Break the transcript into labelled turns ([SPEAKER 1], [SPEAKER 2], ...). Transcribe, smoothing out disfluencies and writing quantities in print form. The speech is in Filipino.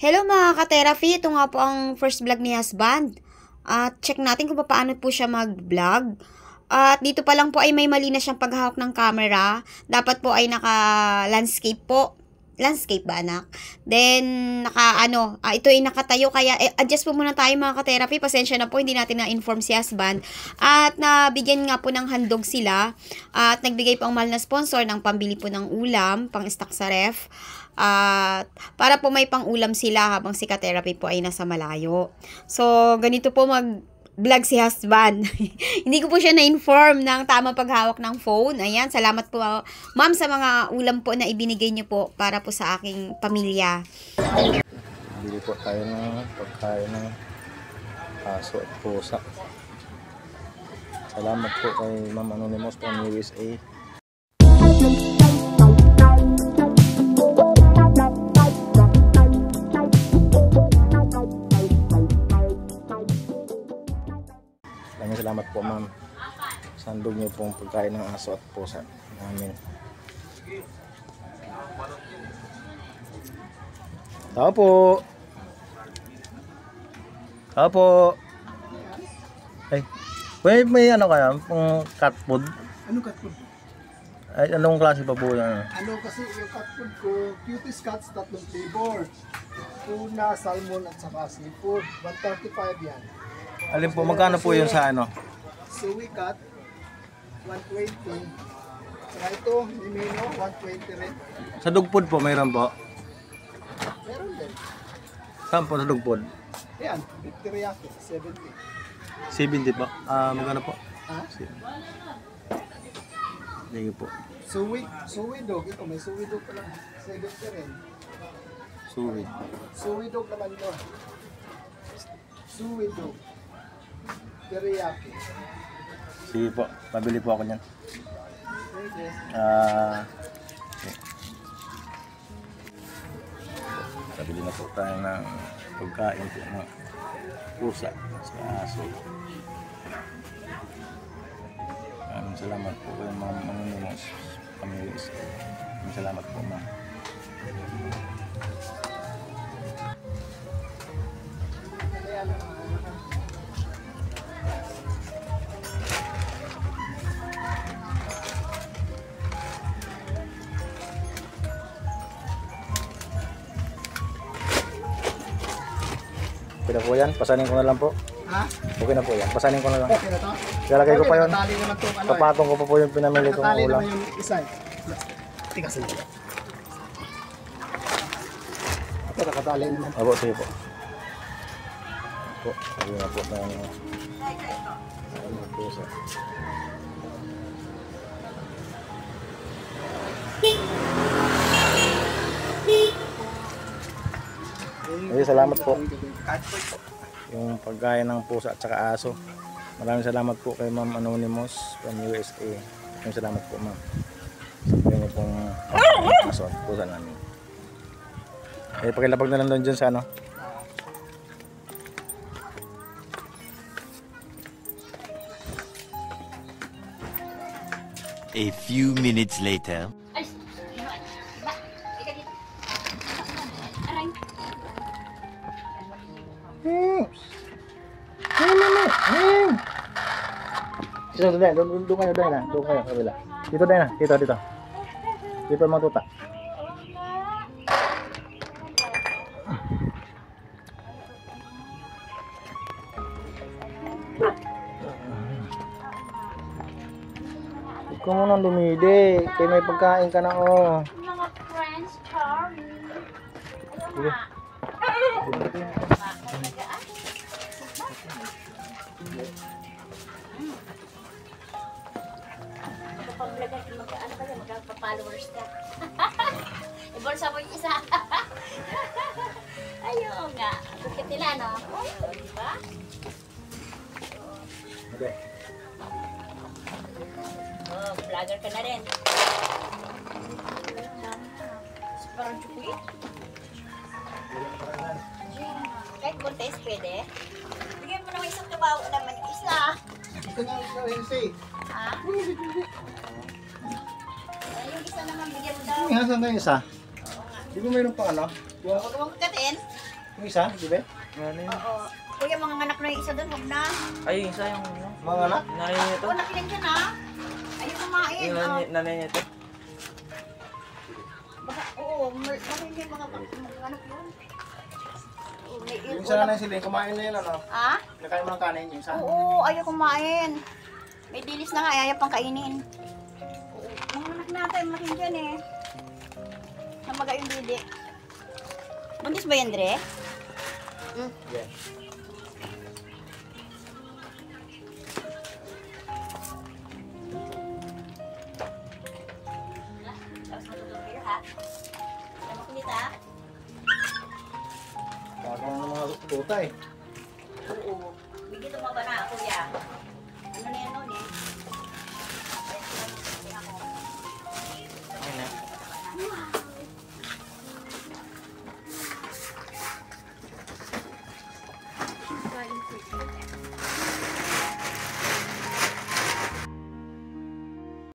[SPEAKER 1] Hello mga ka-therapy, ito nga po ang first vlog ni husband. At check natin kung paano po siya mag-vlog. At dito pa lang po ay may mali na siyang paghawak ng camera. Dapat po ay naka-landscape po. Landscape ba anak? Then, ito ay nakatayo. Kaya adjust po muna tayo mga ka-therapy. Pasensya na po, hindi natin na-inform si husband. At nabigyan nga po ng handog sila. At nagbigay po ang mahal na sponsor ng pambili po ng ulam, pang stock sa ref. At para po may pang-ulam sila habang si ka-therapy po ay nasa malayo. So, ganito po mag-vlog si husband. Hindi ko po siya na-inform ng tamang paghawak ng phone. Ayan, salamat po ma'am sa mga ulam po na ibinigay niyo po para po sa aking pamilya.
[SPEAKER 2] Bili po tayo ng pagkain ng aso at pusa. Salamat po kay Ma'am Anonymous from USA. Salamat po ma'am. Sandog niyo pong pagkain ng aso at pusa namin. Tao po. Tao po. Ay, may ano kaya? Pong cat food?
[SPEAKER 3] Ano cat food?
[SPEAKER 2] Ay, anong klase pa po yan?
[SPEAKER 3] Ano kasi yung cat food ko, cuties cats, 3 flavor. Tuna, salmon at saka seafood. 135 yan.
[SPEAKER 2] Alin po, magkano po yun sa ano?
[SPEAKER 3] Suwi cat, 120. Saka ito, limino, 120 rin.
[SPEAKER 2] Sa dog food po, mayroon po?
[SPEAKER 3] Meron din.
[SPEAKER 2] Saan po sa dog food?
[SPEAKER 3] Ayan, teriyaki, 70.
[SPEAKER 2] 70 po. Magkano po?
[SPEAKER 3] Ha?
[SPEAKER 2] Sige po.
[SPEAKER 3] Suwi dog. Ito, may suwi dog pa lang. 70 rin.
[SPEAKER 2] Suwi.
[SPEAKER 3] Suwi dog naman ito. Suwi dog. Teriyaki.
[SPEAKER 2] Sige po, pabili po ako niyan.
[SPEAKER 3] Okay.
[SPEAKER 2] Okay. Pabili na po tayo ng pagkain po ng pusa sa aso. Salamat po kay Ma'am Anonymous Families. Salamat po ma'am. Okay na po yan, pasanin ko na lang po.
[SPEAKER 3] Ha?
[SPEAKER 2] Okay na po yan, pasanin ko na lang.
[SPEAKER 3] Okay na to?
[SPEAKER 2] Lalagay ko pa yun.
[SPEAKER 3] Natali naman to, ano
[SPEAKER 2] Papatong ko pa po yung pinamili kong
[SPEAKER 3] natali
[SPEAKER 2] ulam.
[SPEAKER 3] naman yung isa. Tigasin ko. Ito nakatali naman.
[SPEAKER 2] Abo, sige po. Po, sabi na po ng pusa. Ay, salamat po. Yung pagkain ng pusa at saka aso. Maraming salamat po kay Ma'am Anonymous from USA. Maraming salamat po ma'am. Sabi niyo pong aso at pusa namin. Eh, pakilapag na lang doon dyan sa ano.
[SPEAKER 4] A few minutes later.
[SPEAKER 2] Dito din, doon kayo din na. Doon kayo kabila. Dito din na, dito. Dito mga tuta. Ikaw muna lumidi. Kaya may pagkain ka na oh.
[SPEAKER 5] Mga friends, charming.
[SPEAKER 2] Sige.
[SPEAKER 5] Kapag-vlog mag-ano ka, magka-followers ka. Ibolsa mo yung isa. Ayun nga. Bukit nila, no? Diba?
[SPEAKER 2] Okay.
[SPEAKER 5] Oh, vlogger ka na rin. Parang chukuit. Kahit contest, pwede. Bigyan mo naman isang tubaw naman yung isa.
[SPEAKER 3] Ito na yung say.
[SPEAKER 5] Ha? Ay, yung isa naman, bigyan mo daw.
[SPEAKER 2] Nasaan na yung isa?
[SPEAKER 3] Di ba mayroon pang ano?
[SPEAKER 5] Huwag mong katin.
[SPEAKER 2] Yung isa, di ba?
[SPEAKER 6] Ano yun?
[SPEAKER 5] Oo. Kuya, mga anak na yung isa doon, huwag na.
[SPEAKER 6] Ay, yung isa yung ano.
[SPEAKER 2] Mga anak?
[SPEAKER 6] Nanay niya ito.
[SPEAKER 5] Oo, nakinig yan ha. Ayun kumain.
[SPEAKER 6] Yung nanay niya ito.
[SPEAKER 5] Baka, oo, baka hindi mga anak yun. Oo, may
[SPEAKER 2] Yung isa na sila, kumain na yun, ano?
[SPEAKER 5] Ha?
[SPEAKER 2] Nakain mo ng kanin yung isa.
[SPEAKER 5] Oo, ayaw kumain. May dilis na nga, ayaw pang kainin. Oo, mga anak natin, makin dyan eh. Namaga yung didi. Buntis ba yan, Dre?
[SPEAKER 2] Yeah.
[SPEAKER 5] Tapos matutulog kayo, ha? Ayaw mo kulit, ha?
[SPEAKER 2] Kakaroon ng mga tuta eh.
[SPEAKER 5] Oo. Bigyan tumaba na, kuya. Ano na yan, no?